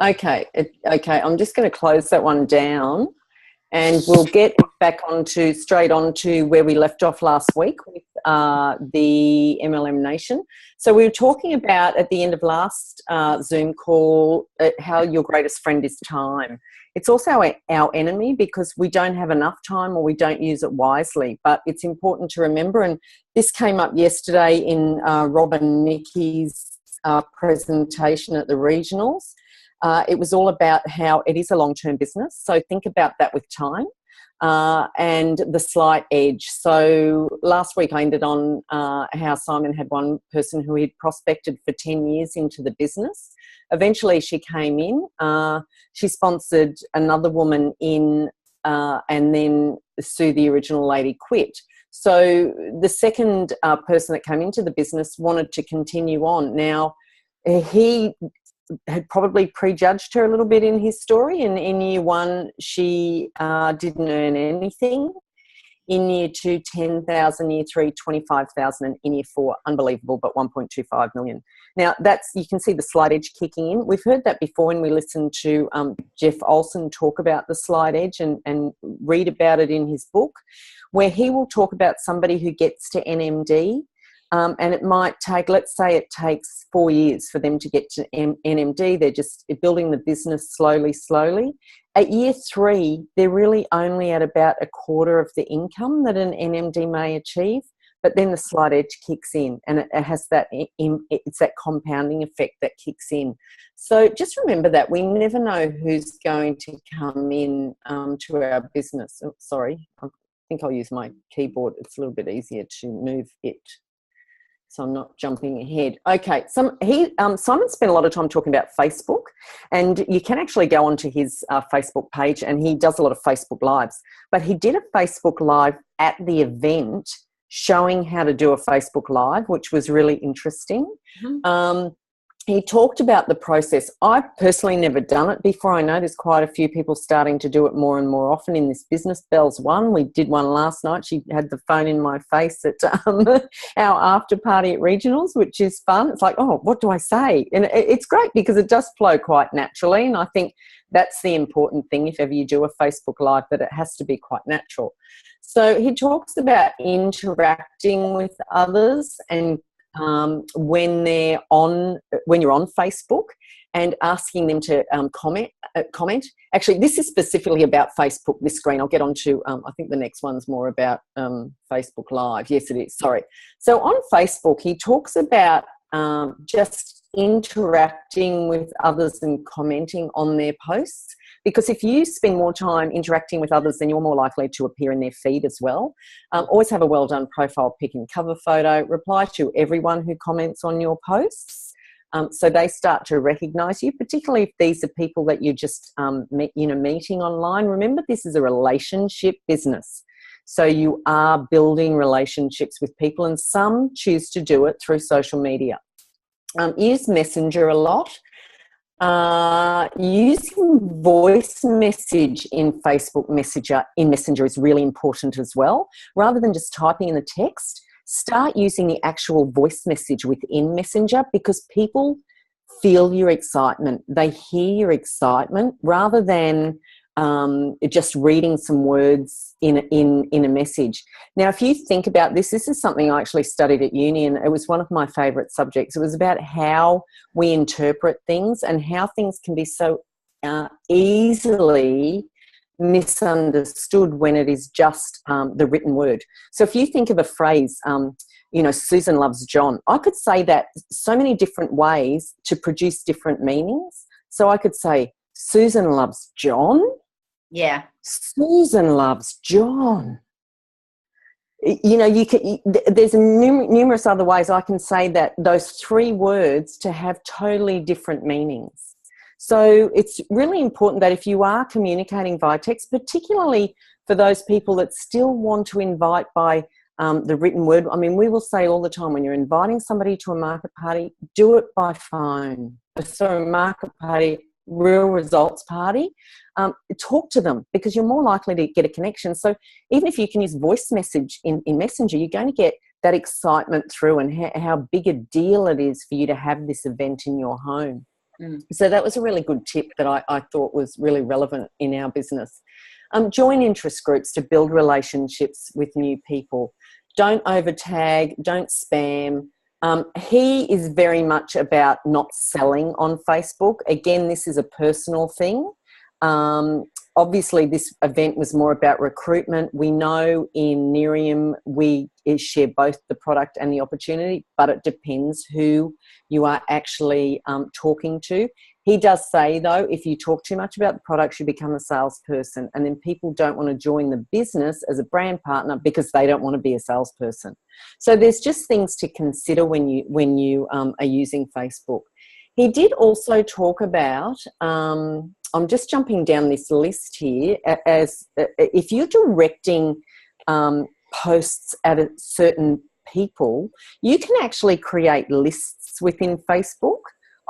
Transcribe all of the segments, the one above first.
Okay. Okay. I'm just going to close that one down, and we'll get back straight onto where we left off last week with the MLM Nation. So we were talking about at the end of last Zoom call how your greatest friend is time. It's also our enemy because we don't have enough time or we don't use it wisely. But it's important to remember, and this came up yesterday in Rob and Nikki's presentation at the regionals. It was all about how it is a long-term business. So think about that with time and the slight edge. So last week I ended on how Simon had one person who he'd prospected for 10 years into the business. Eventually she came in. She sponsored another woman in and then Sue, the original lady, quit. So the second person that came into the business wanted to continue on. Now, he had probably prejudged her a little bit in his story. And in year one, she didn't earn anything. In year two, 10,000. Year three, 25,000. And in year four, unbelievable, but 1.25 million. Now, you can see the slight edge kicking in. We've heard that before when we listened to Jeff Olson talk about the slight edge and read about it in his book, where he will talk about somebody who gets to NMD. And it might take, let's say it takes 4 years for them to get to NMD. They're just building the business slowly. At year three, they're really only at about a quarter of the income that an NMD may achieve. But then the slight edge kicks in, and it has it's that compounding effect that kicks in. So just remember that we never know who's going to come in to our business. Oh, sorry, I think I'll use my keyboard. It's a little bit easier to move it, so I'm not jumping ahead. Okay, Simon spent a lot of time talking about Facebook, and you can actually go onto his Facebook page, and he does a lot of Facebook Lives. But he did a Facebook Live at the event showing how to do a Facebook Live, which was really interesting. Mm-hmm. He talked about the process. I've personally never done it before. I know there's quite a few people starting to do it more and more often in this business. Belle's one. We did one last night. She had the phone in my face at our after party at regionals, which is fun. It's like, oh, what do I say? And it's great because it does flow quite naturally. And I think that's the important thing if ever you do a Facebook Live, that it has to be quite natural. So he talks about interacting with others and when you're on Facebook and asking them to comment. Actually, this is specifically about Facebook, this screen. I'll get on to, I think the next one's more about Facebook Live. Yes, it is. Sorry. So on Facebook, he talks about just interacting with others and commenting on their posts. Because if you spend more time interacting with others, then you're more likely to appear in their feed as well. Always have a well-done profile pic and cover photo. Reply to everyone who comments on your posts. So they start to recognise you, particularly if these are people that you're just meeting online. Remember, this is a relationship business. So you are building relationships with people, and some choose to do it through social media. Use Messenger a lot. Using voice message in Facebook Messenger is really important as well. Rather than just typing in the text, start using the actual voice message within Messenger, because people feel your excitement. They hear your excitement rather than just reading some words in a message. Now, if you think about this is something I actually studied at uni, and it was one of my favourite subjects. It was about how we interpret things and how things can be so easily misunderstood when it is just the written word. So if you think of a phrase, Susan loves John, I could say that so many different ways to produce different meanings. So I could say, Susan loves John. Yeah. Susan loves John. There's numerous other ways I can say that, those three words, to have totally different meanings. So it's really important that if you are communicating via text, particularly for those people that still want to invite by the written word. I mean, we will say all the time, when you're inviting somebody to a market party, do it by phone. So market party, real results party, talk to them, because you're more likely to get a connection. So even if you can use voice message in Messenger, you're going to get that excitement through, and how big a deal it is for you to have this event in your home. So that was a really good tip that I thought was really relevant in our business. Join interest groups to build relationships with new people. Don't overtag, don't spam. He is very much about not selling on Facebook. Again, this is a personal thing. Obviously, this event was more about recruitment. We know in Nerium we share both the product and the opportunity, but it depends who you are actually talking to. He does say, though, if you talk too much about the products, you become a salesperson, and then people don't want to join the business as a brand partner because they don't want to be a salesperson. So there's just things to consider when you are using Facebook. He did also talk about, I'm just jumping down this list here, as if you're directing posts at a certain people, you can actually create lists within Facebook.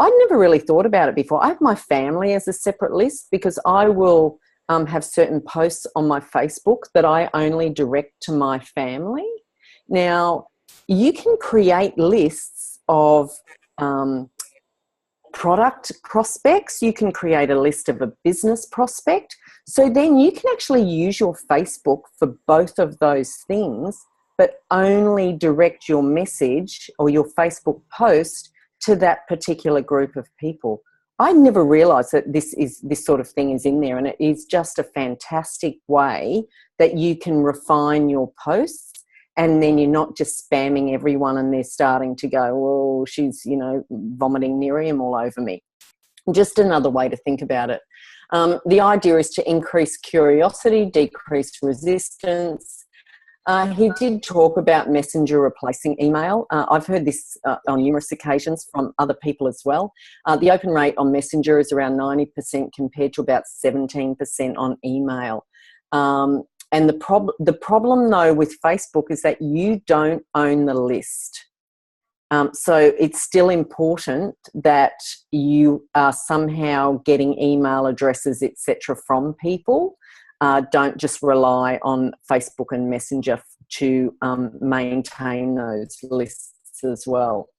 I'd never really thought about it before. I have my family as a separate list because I will have certain posts on my Facebook that I only direct to my family. Now, you can create lists of product prospects. You can create a list of a business prospect. So then you can actually use your Facebook for both of those things, but only direct your message or your Facebook post to that particular group of people. I never realised that this sort of thing is in there, and it is just a fantastic way that you can refine your posts, and then you're not just spamming everyone and they're starting to go, oh, she's, vomiting Nerium all over me. Just another way to think about it. The idea is to increase curiosity, decrease resistance. He did talk about Messenger replacing email. I've heard this on numerous occasions from other people as well. The open rate on Messenger is around 90% compared to about 17% on email. And the problem, though, with Facebook is that you don't own the list. So it's still important that you are somehow getting email addresses, etc., from people. Don't just rely on Facebook and Messenger to maintain those lists as well.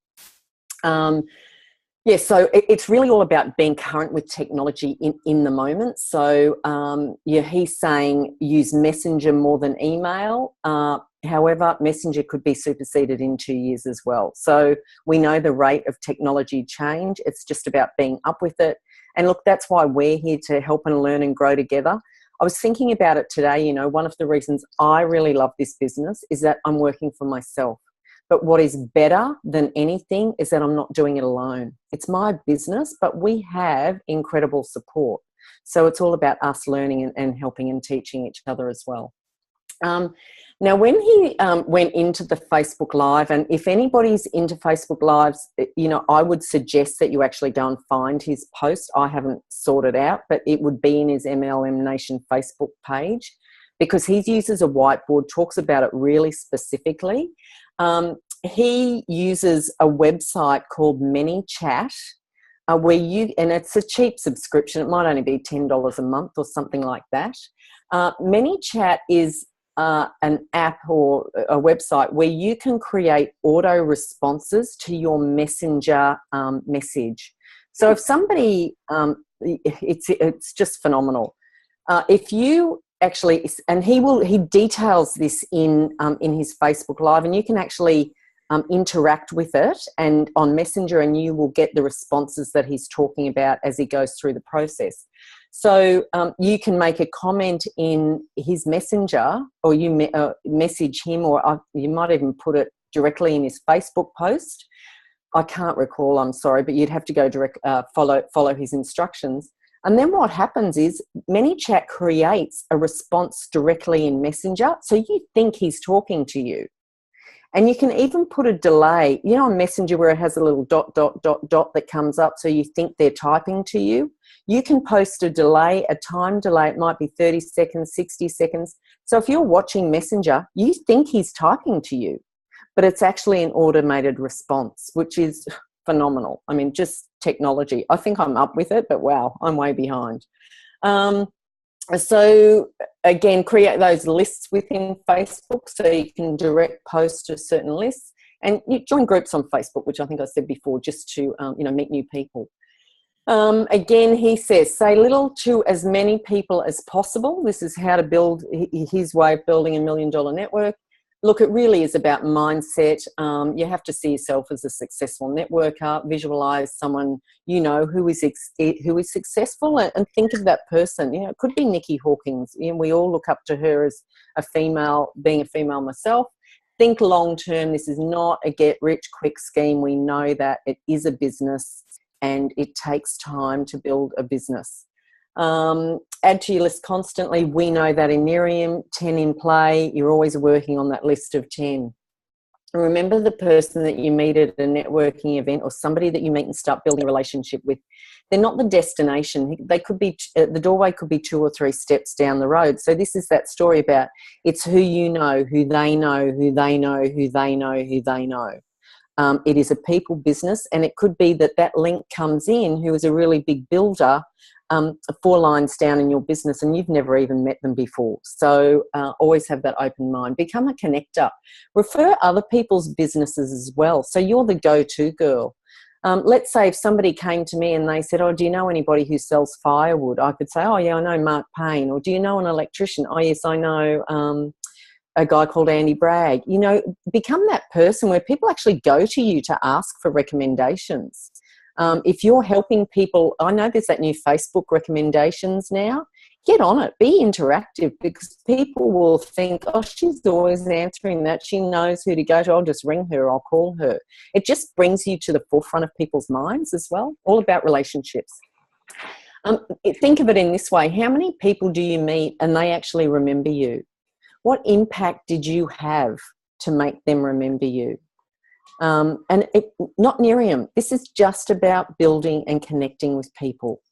So it's really all about being current with technology in the moment. So he's saying use Messenger more than email. However, Messenger could be superseded in 2 years as well. So we know the rate of technology change. It's just about being up with it. And look, that's why we're here to help and learn and grow together. I was thinking about it today. One of the reasons I really love this business is that I'm working for myself. But what is better than anything is that I'm not doing it alone. It's my business, but we have incredible support. So it's all about us learning and helping and teaching each other as well. Now, when he went into the Facebook Live, and if anybody's into Facebook Lives, I would suggest that you actually go and find his post. I haven't sorted out, but it would be in his MLM Nation Facebook page because he uses a whiteboard, talks about it really specifically. He uses a website called ManyChat, and it's a cheap subscription. It might only be $10 a month or something like that. ManyChat is an app or a website where you can create auto responses to your Messenger message. So if somebody, it's just phenomenal. If you actually, and he details this in his Facebook Live, and you can actually interact with it and on Messenger, and you will get the responses that he's talking about as he goes through the process. So you can make a comment in his Messenger, or you message him, or you might even put it directly in his Facebook post. I can't recall, I'm sorry, but you'd have to go follow his instructions. And then what happens is ManyChat creates a response directly in Messenger, so you think he's talking to you. And you can even put a delay, on Messenger where it has a little dot that comes up so you think they're typing to you. You can post a delay, a time delay. It might be 30 seconds, 60 seconds. So if you're watching Messenger, you think he's typing to you, but it's actually an automated response, which is phenomenal. I mean, just technology. I think I'm up with it, but wow, I'm way behind. So again, create those lists within Facebook so you can direct post to certain lists, and you join groups on Facebook, which I think I said before, just to meet new people. Again, he says, say little to as many people as possible. This is how to build his way of building $1 million network. Look, it really is about mindset. You have to see yourself as a successful networker, visualize someone you know who is successful, and think of that person. You know, it could be Nikki Hawkins. You know, we all look up to her as a female, being a female myself. Think long term. This is not a get rich quick scheme. We know that it is a business and it takes time to build a business. Add to your list constantly. We know that in Miriam, 10 in play. You're always working on that list of 10. And remember the person that you meet at a networking event or somebody that you meet and start building a relationship with. They're not the destination. They could be, the doorway could be 2 or 3 steps down the road. So this is that story about it's who you know, who they know, who they know, who they know, who they know. It is a people business, and it could be that that link comes in who is a really big builder 4 lines down in your business and you've never even met them before. So always have that open mind. Become a connector. Refer other people's businesses as well. So you're the go-to girl. Let's say if somebody came to me and they said, oh, do you know anybody who sells firewood? I could say, oh, yeah, I know Mark Payne. Or do you know an electrician? Oh, yes, I know a guy called Andy Bragg. You know, become that person where people actually go to you to ask for recommendations. If you're helping people, I know there's that new Facebook recommendations now. Get on it. Be interactive, because people will think, oh, she's always answering that. She knows who to go to. I'll just ring her. I'll call her. It just brings you to the forefront of people's minds as well. All about relationships. Think of it in this way. How many people do you meet and they actually remember you? What impact did you have to make them remember you? Not Miriam. This is just about building and connecting with people.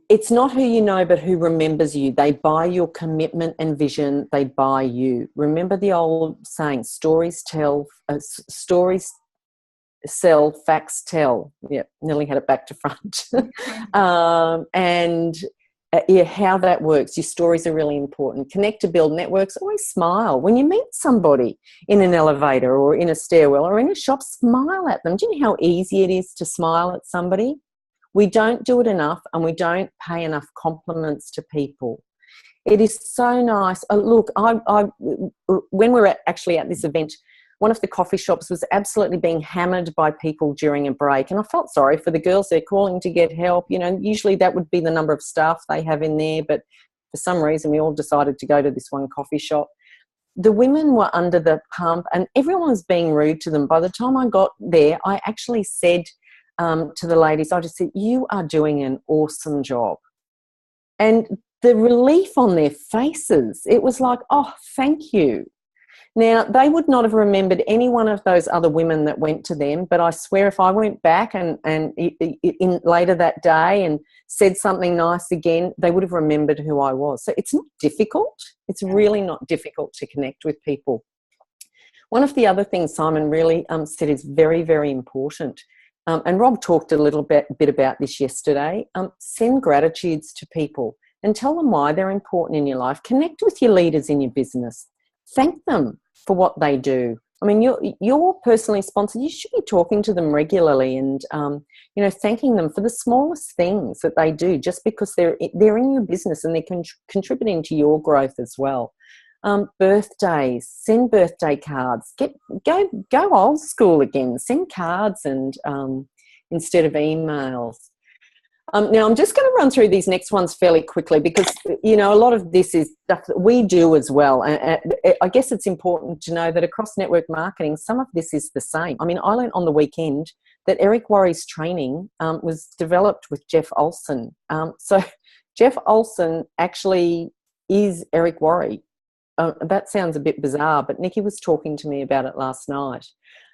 It's not who you know, but who remembers you. They buy your commitment and vision. They buy you. Remember the old saying, stories sell, facts tell. Yeah, nearly had it back to front. How that works. Your stories are really important. Connect to build networks. Always smile. When you meet somebody in an elevator or in a stairwell or in a shop, smile at them. Do you know how easy it is to smile at somebody? We don't do it enough, and we don't pay enough compliments to people. It is so nice. Look, when we were actually at this event, one of the coffee shops was absolutely being hammered by people during a break, and I felt sorry for the girls. They're calling to get help. You know, usually that would be the number of staff they have in there, but for some reason we all decided to go to this one coffee shop. The women were under the pump and everyone was being rude to them. By the time I got there, I actually said to the ladies, I just said, you are doing an awesome job. And the relief on their faces, it was like, oh, thank you. Now, they would not have remembered any one of those other women that went to them, but I swear if I went back and in later that day and said something nice again, they would have remembered who I was. So it's not difficult. It's really not difficult to connect with people. One of the other things Simon really said is very, very important, and Rob talked a little bit about this yesterday. Send gratitudes to people and tell them why they're important in your life. Connect with your leaders in your business. Thank them for what they do. I mean, you're personally sponsored. You should be talking to them regularly and, thanking them for the smallest things that they do, just because they're in your business and they're contributing to your growth as well. Birthdays, send birthday cards. Go old school again. Send cards and instead of emails. Now, I'm just going to run through these next ones fairly quickly because, a lot of this is stuff that we do as well. And I guess it's important to know that across network marketing, some of this is the same. I mean, I learned on the weekend that Eric Worre's training was developed with Jeff Olson. So Jeff Olson actually is Eric Worre. That sounds a bit bizarre, but Nikki was talking to me about it last night.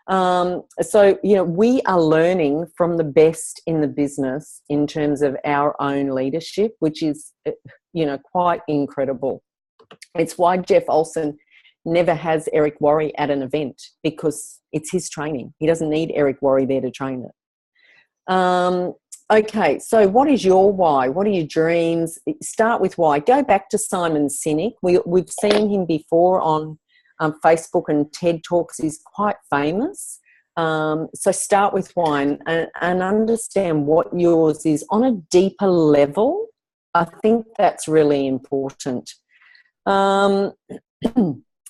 We are learning from the best in the business in terms of our own leadership, which is, quite incredible. It's why Jeff Olson never has Eric Worre at an event, because it's his training. He doesn't need Eric Worre there to train it. Okay, so what is your why? What are your dreams? Start with why. Go back to Simon Sinek. We've seen him before on Facebook and TED Talks. He's quite famous. So start with why and understand what yours is on a deeper level. I think that's really important.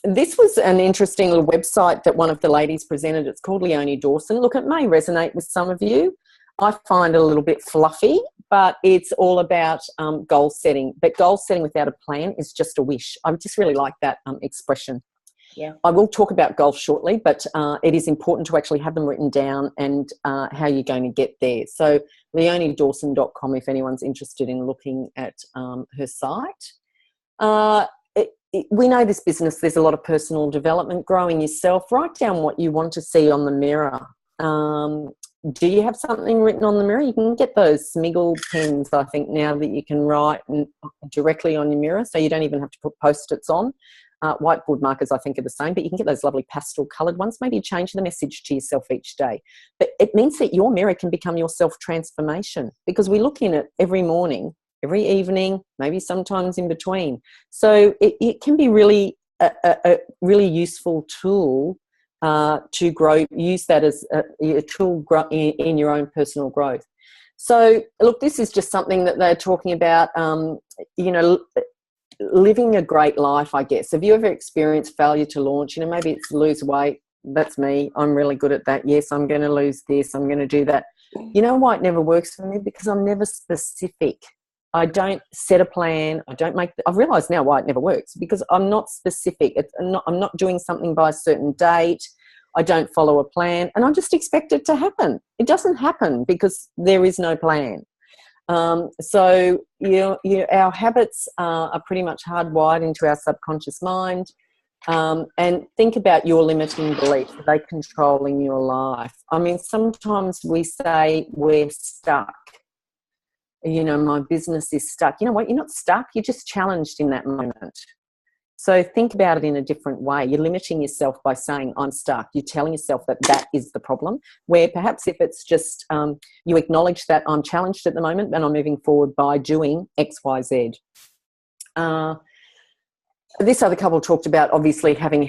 This was an interesting little website that one of the ladies presented. It's called Leonie Dawson. Look, it may resonate with some of you. I find it a little bit fluffy, but it's all about goal setting. But goal setting without a plan is just a wish. I just really like that expression. Yeah. I will talk about goals shortly, but it is important to actually have them written down and how you're going to get there. So leoniedawson.com if anyone's interested in looking at her site. We know this business, there's a lot of personal development, growing yourself. Write down what you want to see on the mirror. Do you have something written on the mirror? You can get those Smiggle pens, I think, now that you can write directly on your mirror, so you don't even have to put Post-its on. Whiteboard markers, I think, are the same, but you can get those lovely pastel coloured ones. Maybe you change the message to yourself each day. But it means that your mirror can become your self-transformation, because we look in it every morning, every evening, maybe sometimes in between. So it can be really a really useful tool to grow. Use that as a tool in your own personal growth. So, look, this is just something that they're talking about, living a great life, I guess. Have you ever experienced failure to launch? Maybe it's lose weight. That's me. I'm really good at that. Yes, I'm going to lose this. I'm going to do that. You know why it never works for me? Because I'm never specific. I don't set a plan. I've realised now why it never works, because I'm not specific. I'm not doing something by a certain date. I don't follow a plan, and I just expect it to happen. It doesn't happen because there is no plan. So our habits are pretty much hardwired into our subconscious mind. And think about your limiting beliefs. Are they controlling your life? I mean, sometimes we say we're stuck. My business is stuck. You know what? You're not stuck. You're just challenged in that moment. So think about it in a different way. You're limiting yourself by saying, I'm stuck. You're telling yourself that is the problem, where perhaps if it's just you acknowledge that I'm challenged at the moment and I'm moving forward by doing X, Y, Z. This other couple talked about obviously having a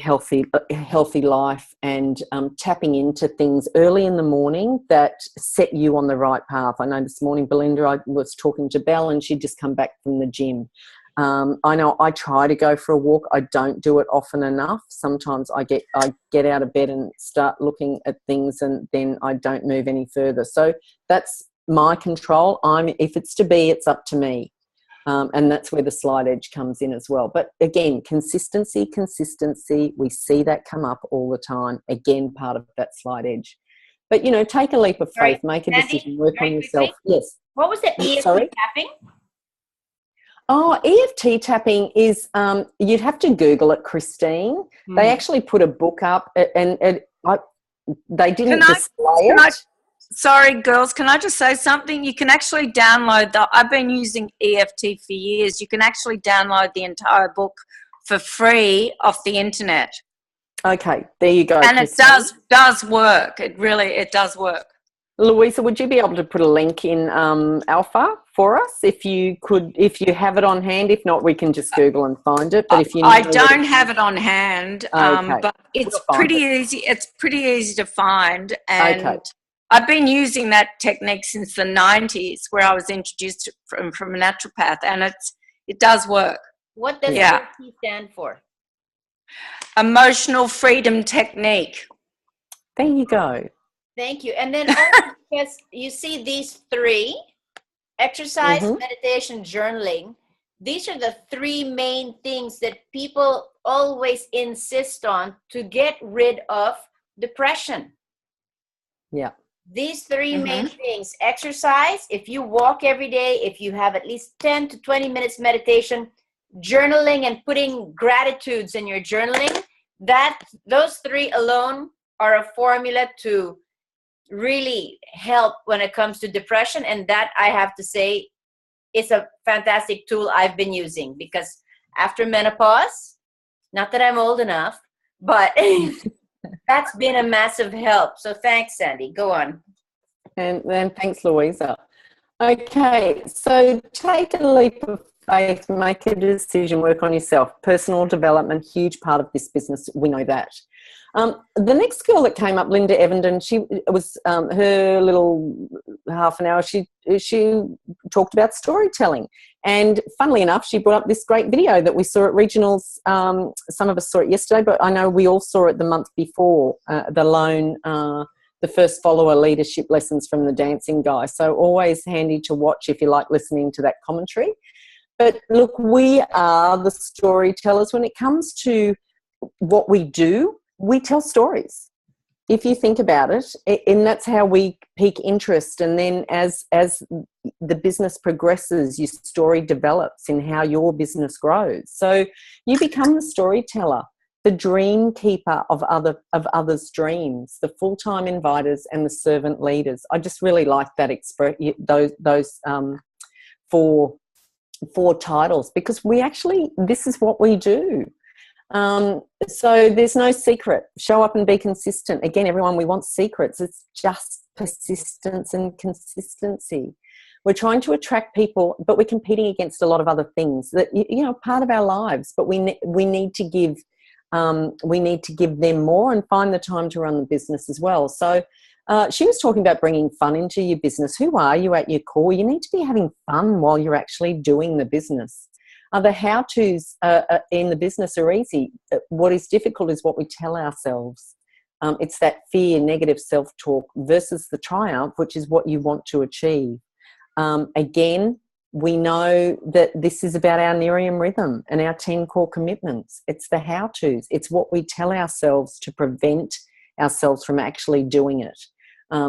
healthy life and tapping into things early in the morning that set you on the right path. I know this morning, Belinda, I was talking to Belle and she'd just come back from the gym. I know I try to go for a walk. I don't do it often enough. Sometimes I get out of bed and start looking at things and then I don't move any further. So that's my control. If it's to be, it's up to me. And that's where the slight edge comes in as well. But again, consistency, we see that come up all the time. Again, part of that slight edge. But, take a leap of faith, make a decision, work on yourself. Yes. What was that EFT tapping? Oh, EFT tapping is, you'd have to Google it, Christine. They actually put a book up and they didn't display it. Sorry, girls, can I just say something? You can actually download I've been using EFT for years. You can actually download the entire book for free off the internet. Okay, there you go. And Christine. It does work. It does work. Louisa, would you be able to put a link in Alpha for us if you have it on hand? If not, we can just Google and find it. But if you, I don't have it on hand, okay. But it's pretty easy. It's pretty easy to find, and I've been using that technique since the 90s, where I was introduced from a naturopath, and it does work. What does EFT stand for? Emotional Freedom Technique. There you go. Thank you. And then also, because you see these three, exercise, meditation, journaling, these are the three main things that people always insist on to get rid of depression. Yeah. These three main things: exercise, if you walk every day, if you have at least 10 to 20 minutes meditation, journaling and putting gratitudes in your journaling, those three alone are a formula to really help when it comes to depression. And that, I have to say, is a fantastic tool I've been using, because after menopause, not that I'm old enough, but that's been a massive help. So thanks, Sandy. Go on. And thanks, Louisa. Okay, so take a leap of faith, make a decision, work on yourself. Personal development, huge part of this business. We know that. The next girl that came up, Linda Evenden, she was her little half an hour. She talked about storytelling, and funnily enough, she brought up this great video that we saw at regionals. Some of us saw it yesterday, but I know we all saw it the month before. The first follower leadership lessons from the dancing guy. So always handy to watch if you like listening to that commentary. But look, we are the storytellers when it comes to what we do. We tell stories, if you think about it, and that's how we pique interest. And then as the business progresses, your story develops in how your business grows. So you become the storyteller, the dream keeper of others' dreams, the full-time inviters and the servant leaders. I just really like that those four titles, because this is what we do. So there's no secret. Show up and be consistent. Again, everyone, we want secrets. It's just persistence and consistency. We're trying to attract people, but we're competing against a lot of other things that, part of our lives, but we need to give them more and find the time to run the business as well. So she was talking about bringing fun into your business. Who are you at your core? You need to be having fun while you're actually doing the business. The how-tos in the business are easy. What is difficult is what we tell ourselves. It's that fear, negative self-talk versus the triumph, which is what you want to achieve. Again, we know that this is about our Nerium rhythm and our 10 core commitments. It's the how-tos. It's what we tell ourselves to prevent ourselves from actually doing it.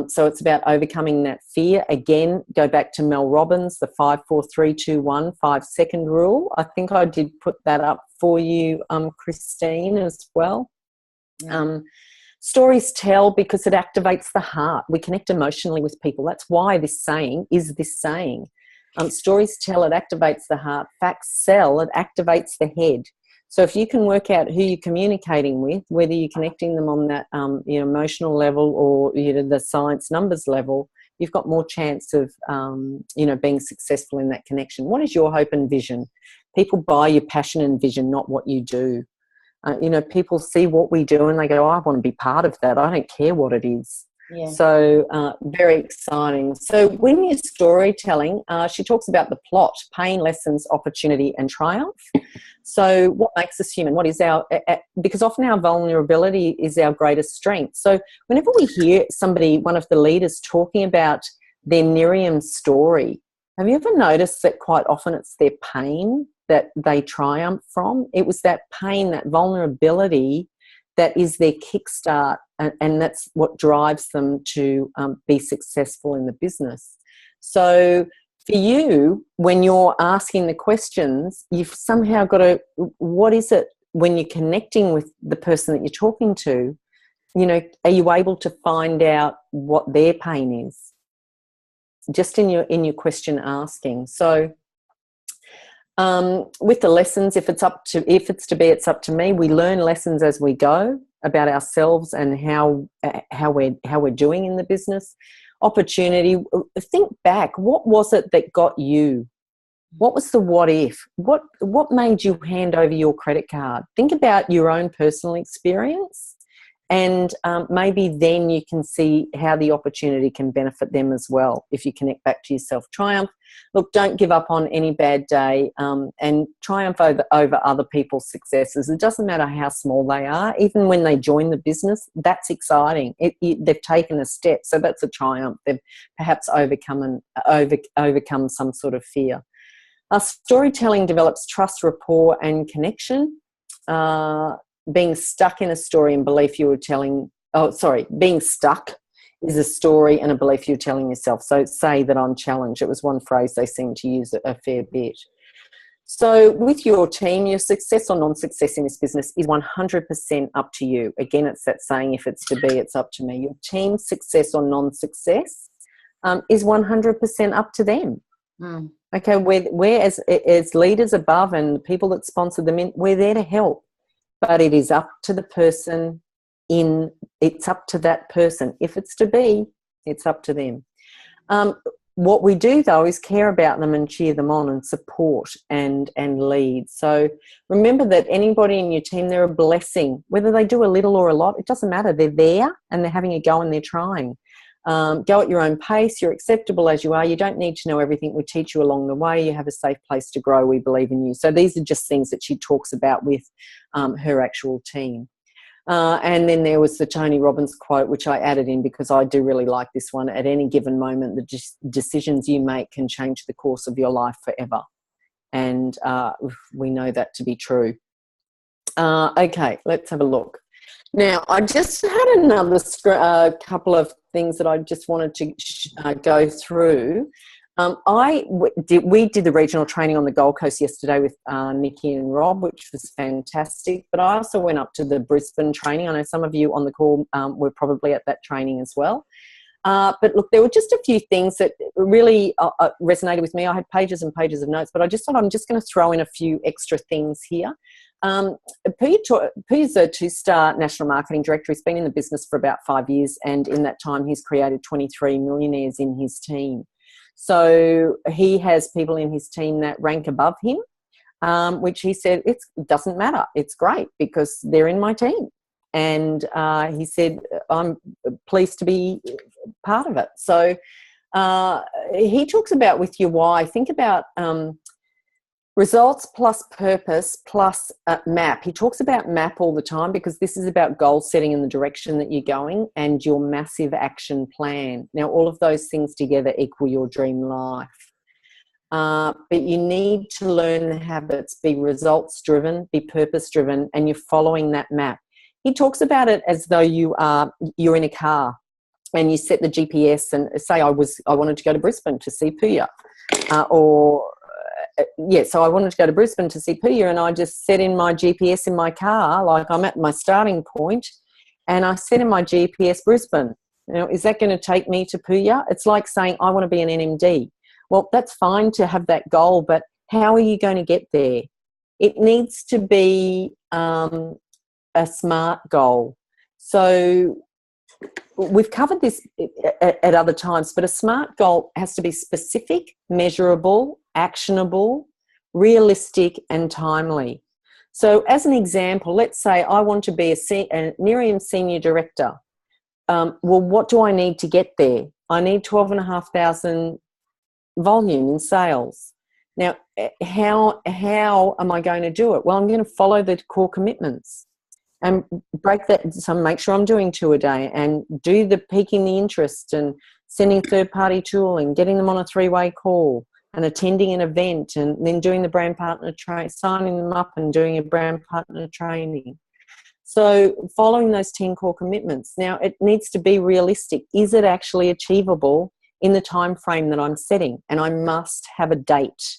So it's about overcoming that fear. Again, go back to Mel Robbins, the 5-4-3-2-1 5-second rule. I think I did put that up for you, Christine, as well. Yeah. Stories tell because it activates the heart. We connect emotionally with people. That's why this saying is this saying. Stories tell, it activates the heart. Facts sell, it activates the head. So if you can work out who you're communicating with, whether you're connecting them on that emotional level or the science numbers level, you've got more chance of being successful in that connection. What is your hope and vision? People buy your passion and vision, not what you do. People see what we do and they go, I want to be part of that. I don't care what it is. Yeah. So very exciting. So when you're storytelling, she talks about the plot: pain, lessons, opportunity, and triumph. So what makes us human? What is because often our vulnerability is our greatest strength. So whenever we hear one of the leaders talking about their Nerium story, have you ever noticed that quite often it's their pain that they triumph from? It was that pain, that vulnerability, that is their kickstart, and that's what drives them to be successful in the business. So for you, when you're asking the questions, you've somehow got to, what is it when you're connecting with the person that you're talking to, are you able to find out what their pain is? Just in your question asking. So with the lessons, if it's up to me, we learn lessons as we go about ourselves and how we're doing in the business. Opportunity, think back. What was it that got you? What was the what if? What made you hand over your credit card? Think about your own personal experience, and maybe then you can see how the opportunity can benefit them as well if you connect back to yourself. Triumph. Look, don't give up on any bad day, and triumph over other people's successes. It doesn't matter how small they are. Even when they join the business, that's exciting. They've taken a step, so that's a triumph. They've perhaps overcome some sort of fear. Storytelling develops trust, rapport, and connection. Being stuck in a story and belief you were telling. Being stuck is a story and a belief you're telling yourself. So say that I'm challenged. It was one phrase they seem to use a fair bit. So with your team, your success or non-success in this business is 100% up to you. Again, it's that saying, if it's to be, it's up to me. Your team's success or non-success is 100% up to them. Mm. Okay, we're as leaders above and the people that sponsor them in, we're there to help. But it is up to the person it's up to that person. If it's to be, it's up to them. what we do, though, is care about them and cheer them on and support and lead. So remember that anybody in your team, they're a blessing. Whether they do a little or a lot, it doesn't matter. They're there and they're having a go and they're trying. Go at your own pace. You're acceptable as you are. You don't need to know everything. We teach you along the way. You have a safe place to grow. We believe in you. So these are just things that she talks about with her actual team. And then there was the Tony Robbins quote, which I added in because I do really like this one. At any given moment, the decisions you make can change the course of your life forever. And we know that to be true. Okay, let's have a look. Now, I just had another couple of things that I just wanted to go through. We did the regional training on the Gold Coast yesterday with Nikki and Rob, which was fantastic. But I also went up to the Brisbane training. I know some of you on the call were probably at that training as well. But look, there were just a few things that really resonated with me. I had pages and pages of notes, but I just thought I'm just going to throw in a few extra things here. Puya's a 2-star national marketing director. He's been in the business for about 5 years, and in that time he's created 23 millionaires in his team. So he has people in his team that rank above him, which he said, it doesn't matter. It's great because they're in my team. And he said, I'm pleased to be part of it. So he talks about with your why, think about results plus purpose plus map. He talks about map all the time because this is about goal setting in the direction that you're going and your massive action plan. Now, all of those things together equal your dream life. But you need to learn the habits, be results driven, be purpose driven, and you're following that map. He talks about it as though you're in a car and you set the GPS and say I wanted to go to Brisbane to see Puya, so I wanted to go to Brisbane to see Puya, and I just set in my GPS in my car, like I'm at my starting point, and I set in my GPS Brisbane. Now, is that going to take me to Puya? It's like saying I want to be an NMD. Well, that's fine to have that goal, but how are you going to get there? It needs to be a smart goal. So we've covered this at other times, but a smart goal has to be specific, measurable, actionable, realistic, and timely. So as an example, let's say I want to be a Nerium Senior Director. Well, what do I need to get there? I need 12,500 volume in sales. Now, how am I going to do it? Well, I'm going to follow the core commitments and break that. So make sure I'm doing 2 a day and do the piquing the interest and sending third-party tooling, getting them on a 3-way call and attending an event and then doing the brand partner signing them up and doing a brand partner training. So following those 10 core commitments. Now, it needs to be realistic. Is it actually achievable in the time frame that I'm setting? And I must have a date,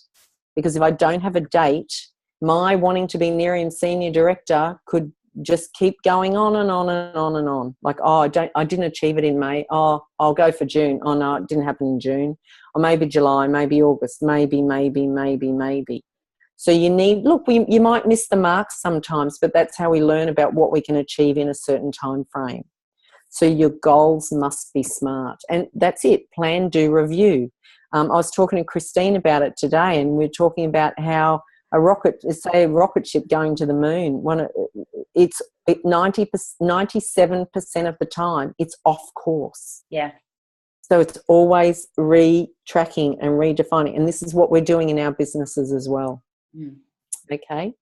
because if I don't have a date, my wanting to be Nerium Senior Director could just keep going on and on and on and on. Like, I didn't achieve it in May. Oh, I'll go for June. Oh no, it didn't happen in June. Or maybe July, maybe August, maybe. So you might miss the mark sometimes, but that's how we learn about what we can achieve in a certain time frame. So your goals must be smart. And that's it. Plan, do, review. I was talking to Christine about it today, and we're talking about how a rocket ship going to the moon, it's 97% of the time it's off course. Yeah. So it's always retracking and redefining. And this is what we're doing in our businesses as well. Mm. Okay.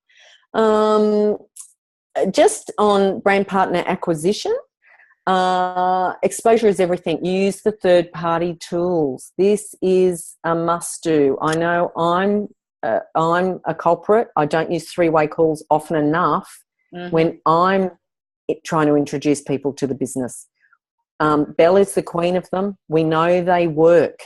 Just on brand partner acquisition, exposure is everything. Use the third-party tools. This is a must-do. I know I'm a culprit. I don't use 3-way calls often enough when I'm trying to introduce people to the business. Belle is the queen of them. We know they work.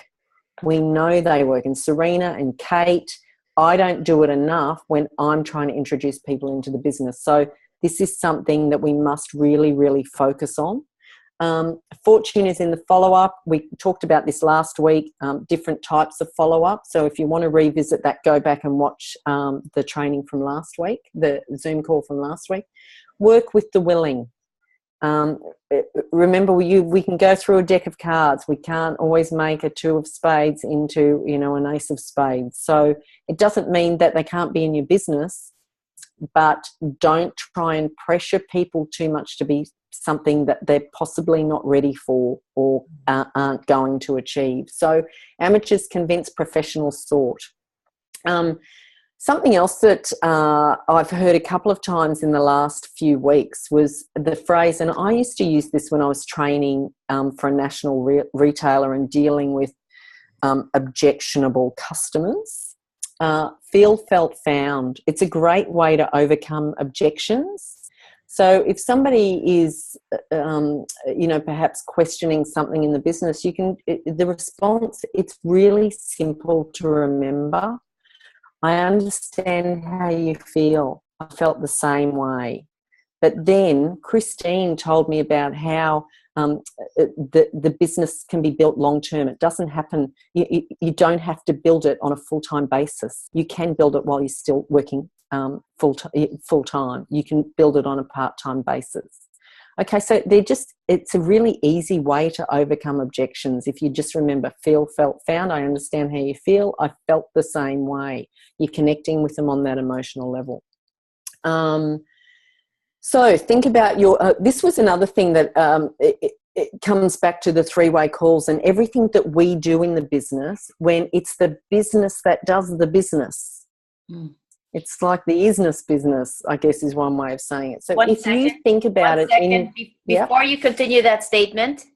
And Serena and Kate, I don't do it enough when I'm trying to introduce people into the business. So this is something that we must really, really focus on. Fortune is in the follow-up. We talked about this last week, different types of follow-up. So if you want to revisit that, go back and watch the training from last week, the Zoom call from last week. Work with the willing. Remember, we can go through a deck of cards. We can't always make a 2 of spades into, an ace of spades. So it doesn't mean that they can't be in your business, but don't try and pressure people too much to be something that they're possibly not ready for or aren't going to achieve. So amateurs convince professionals sort. Something else that I've heard a couple of times in the last few weeks was the phrase, and I used to use this when I was training for a national retailer and dealing with objectionable customers. Feel, felt, found. It's a great way to overcome objections. So if somebody is, perhaps questioning something in the business, the response, it's really simple to remember. I understand how you feel. I felt the same way. But then Christine told me about how the business can be built long term. It doesn't happen. You don't have to build it on a full-time basis. You can build it while you're still working full-time. You can build it on a part-time basis. Okay, so it's a really easy way to overcome objections. If you just remember, feel, felt, found. I understand how you feel. I felt the same way. You're connecting with them on that emotional level. So think about this was another thing that it comes back to the 3-way calls and everything that we do in the business when it's the business that does the business. It's like the business, I guess, is one way of saying it. So you think about it... Before you continue that statement,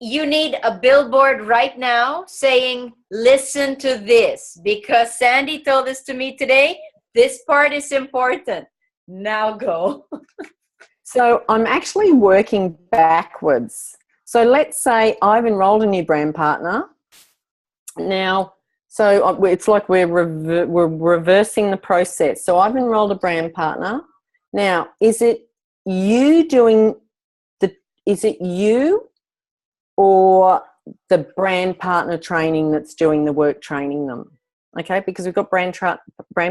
you need a billboard right now saying, listen to this, because Sandy told this to me today. This part is important. Now go. So I'm actually working backwards. So let's say I've enrolled a new brand partner. Now... So it's like we're reversing the process. So I've enrolled a brand partner. Now, is it you or the brand partner training that's doing the work training them? Okay, because we've got brand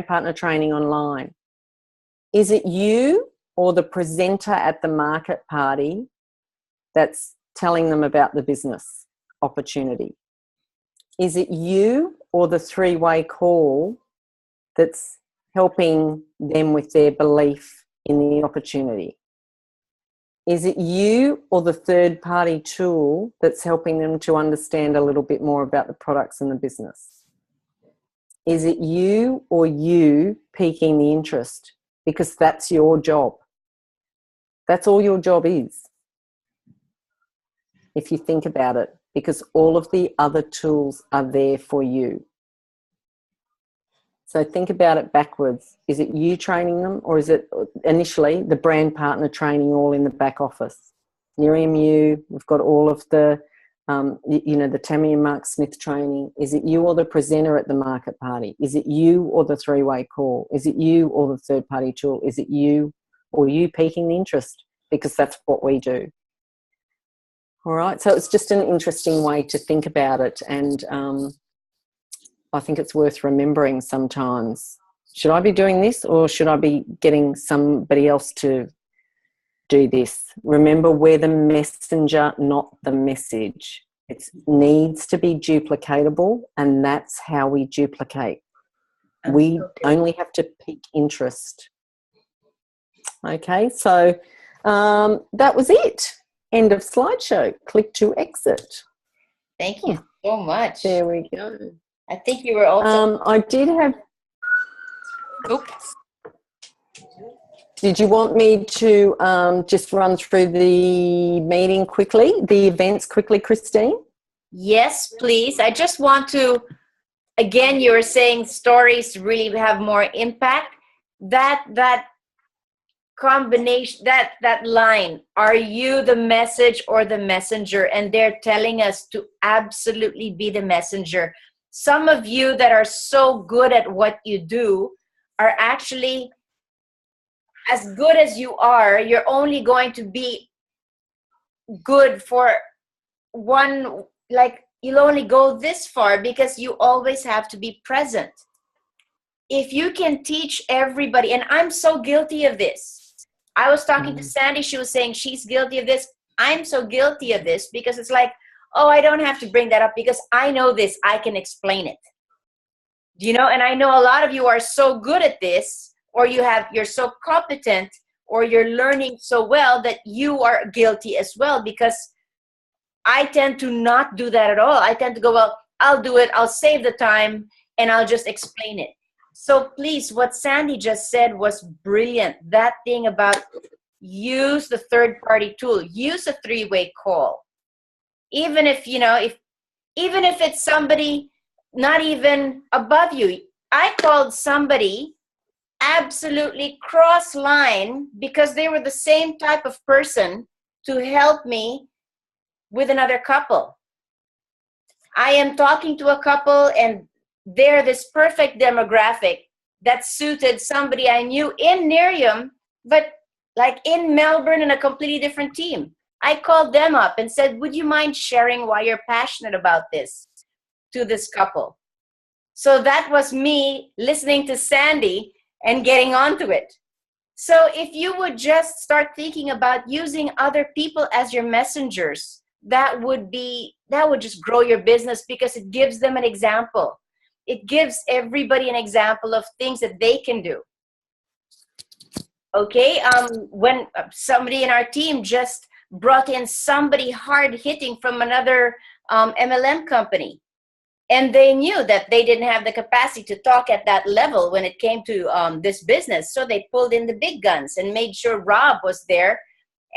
partner training online. Is it you or the presenter at the market party that's telling them about the business opportunity? Is it you or the 3-way call that's helping them with their belief in the opportunity? Is it you or the third-party tool that's helping them to understand a little bit more about the products and the business? Is it you or you piquing the interest? Because that's your job. That's all your job is, if you think about it. Because all of the other tools are there for you. So think about it backwards. Is it you training them, or is it initially the brand partner training all in the back office? NearMU, we've got all of the, the Tammy and Mark Smith training. Is it you or the presenter at the market party? Is it you or the 3-way call? Is it you or the third-party tool? Is it you or you piquing the interest? Because that's what we do. All right, so it's just an interesting way to think about it, and I think it's worth remembering sometimes. Should I be doing this, or should I be getting somebody else to do this? Remember, we're the messenger, not the message. It needs to be duplicatable, and that's how we duplicate. We only have to pique interest. Okay, so that was it. End of slideshow. Click to exit. Thank you so much. There we go. I think you were also... I did have... Oops. Did you want me to just run through the meeting quickly, the events quickly, Christine? Yes, please. I just want to... Again, you were saying stories really have more impact. That combination, that line, are you the message or the messenger? And they're telling us to absolutely be the messenger. Some of you that are so good at what you do are actually, as good as you are, you're only going to be good for one, like you'll only go this far because you always have to be present. If you can teach everybody, and I'm so guilty of this, I was talking to Sandy. She was saying she's guilty of this. I'm so guilty of this because it's like, oh, I don't have to bring that up because I know this. I can explain it. You know, and I know a lot of you are so good at this, or you're so competent, or you're learning so well that you are guilty as well, because I tend to not do that at all. I tend to go, well, I'll do it. I'll save the time and I'll just explain it. So please, what Sandy just said was brilliant. That thing about use the third-party tool, use a three-way call. Even if, you know, even if it's somebody not even above you. I called somebody absolutely cross line because they were the same type of person to help me with another couple. I am talking to a couple and they're this perfect demographic that suited somebody I knew in Nerium, but like in Melbourne in a completely different team. I called them up and said, would you mind sharing why you're passionate about this to this couple? So that was me listening to Sandy and getting onto it. So if you would just start thinking about using other people as your messengers, that would just grow your business, because it gives them an example. It gives everybody an example of things that they can do. Okay, when somebody in our team just brought in somebody hard hitting from another MLM company, and they knew that they didn't have the capacity to talk at that level when it came to this business. So they pulled in the big guns and made sure Rob was there.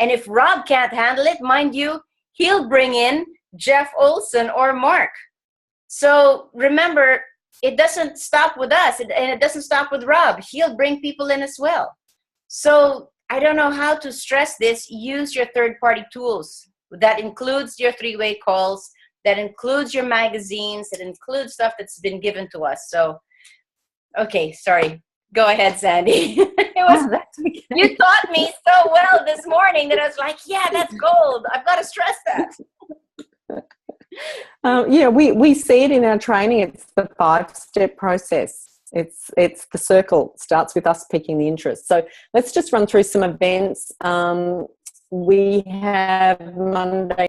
And if Rob can't handle it, mind you, he'll bring in Jeff Olson or Mark. So remember, it doesn't stop with us, and it doesn't stop with Rob. He'll bring people in as well. So I don't know how to stress this. Use your third-party tools. That includes your three-way calls. That includes your magazines. That includes stuff that's been given to us. So, okay, sorry. Go ahead, Sandy. You taught me so well this morning that I was like, yeah, that's gold. I've got to stress that. Yeah, we see it in our training. It's the 5-step process. It's the circle. Starts with us picking the interest. So let's just run through some events. We have Monday